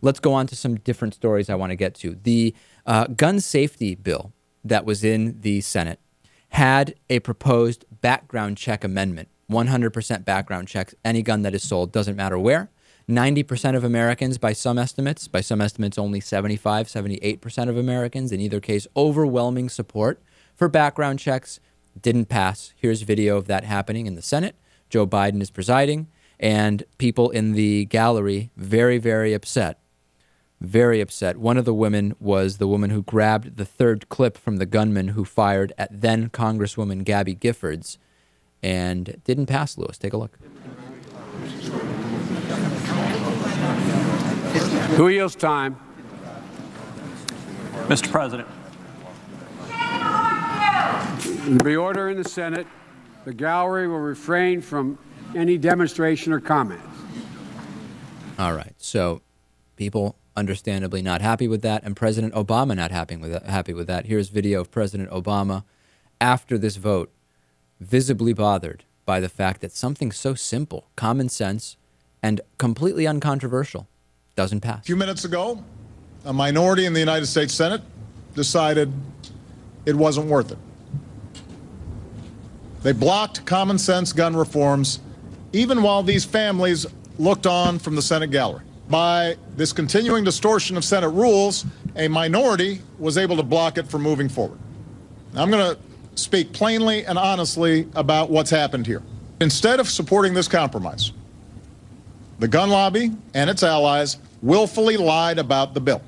Let's go on to some different stories I want to get to. The gun safety bill that was in the Senate had a proposed background check amendment, 100% background checks. Any gun that is sold, doesn't matter where. 90% of Americans, by some estimates only 75, 78% of Americans, in either case, overwhelming support for background checks. Didn't pass. Here's video of that happening in the Senate. Joe Biden is presiding, and people in the gallery very, very upset. Very upset. One of the women was the woman who grabbed the third clip from the gunman who fired at then Congresswoman Gabby Giffords, and it didn't pass, Lewis. Take a look. Who yields time? Mr. President. There be order in the Senate. The gallery will refrain from any demonstration or comment. All right. So people understandably not happy with that, and President Obama not happy with that. Here's video of President Obama after this vote, visibly bothered by the fact that something so simple, common sense, and completely uncontroversial doesn't pass. A few minutes ago, a minority in the United States Senate decided it wasn't worth it. They blocked common sense gun reforms, even while these families looked on from the Senate gallery. By this continuing distortion of Senate rules, a minority was able to block it from moving forward. Now, I'm going to speak plainly and honestly about what's happened here. Instead of supporting this compromise, the gun lobby and its allies willfully lied about the bill.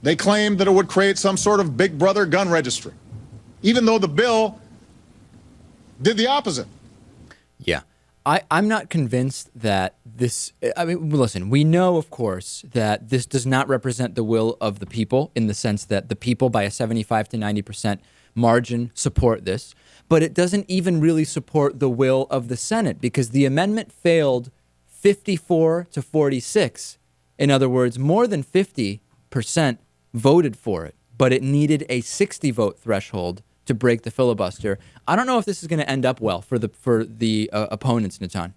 They claimed that it would create some sort of big brother gun registry, even though the bill did the opposite. Yeah. I'm not convinced that this, I mean, listen, we know, of course, that this does not represent the will of the people in the sense that the people by a 75 to 90% margin support this, but it doesn't even really support the will of the Senate because the amendment failed 54 to 46. In other words, more than 50% voted for it, but it needed a 60 vote threshold to break the filibuster. I don't know if this is going to end up well for the opponents, Natan.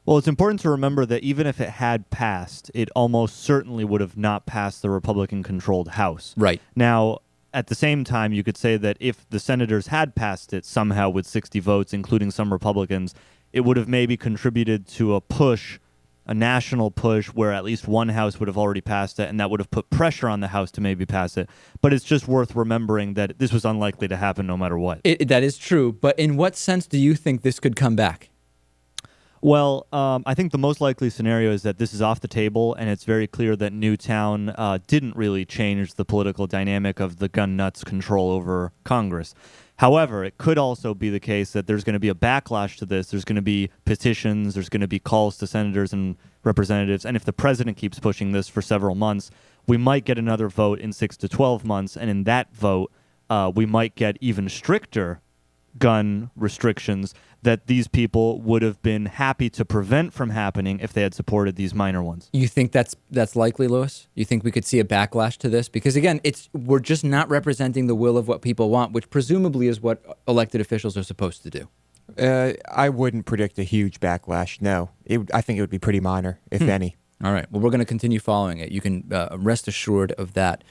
Well, it's important to remember that even if it had passed, it almost certainly would have not passed the Republican-controlled House. Right. Now, at the same time, you could say that if the senators had passed it somehow with 60 votes, including some Republicans, it would have maybe contributed to a push, a national push, where at least one House would have already passed it, and that would have put pressure on the House to maybe pass it. But it's just worth remembering that this was unlikely to happen no matter what. That is true, but in what sense do you think this could come back? Well, I think the most likely scenario is that this is off the table, and it's very clear that Newtown didn't really change the political dynamic of the gun nuts' control over Congress. However, it could also be the case that there's going to be a backlash to this. There's going to be petitions. There's going to be calls to senators and representatives. And if the president keeps pushing this for several months, we might get another vote in 6 to 12 months. And in that vote, we might get even stricter gun restrictions that these people would have been happy to prevent from happening if they had supported these minor ones. You think that's likely, Lewis? You think we could see a backlash to this? Because again, we're just not representing the will of what people want, which presumably is what elected officials are supposed to do. I wouldn't predict a huge backlash, no. I think it would be pretty minor, if any. All right. Well, we're going to continue following it. You can rest assured of that.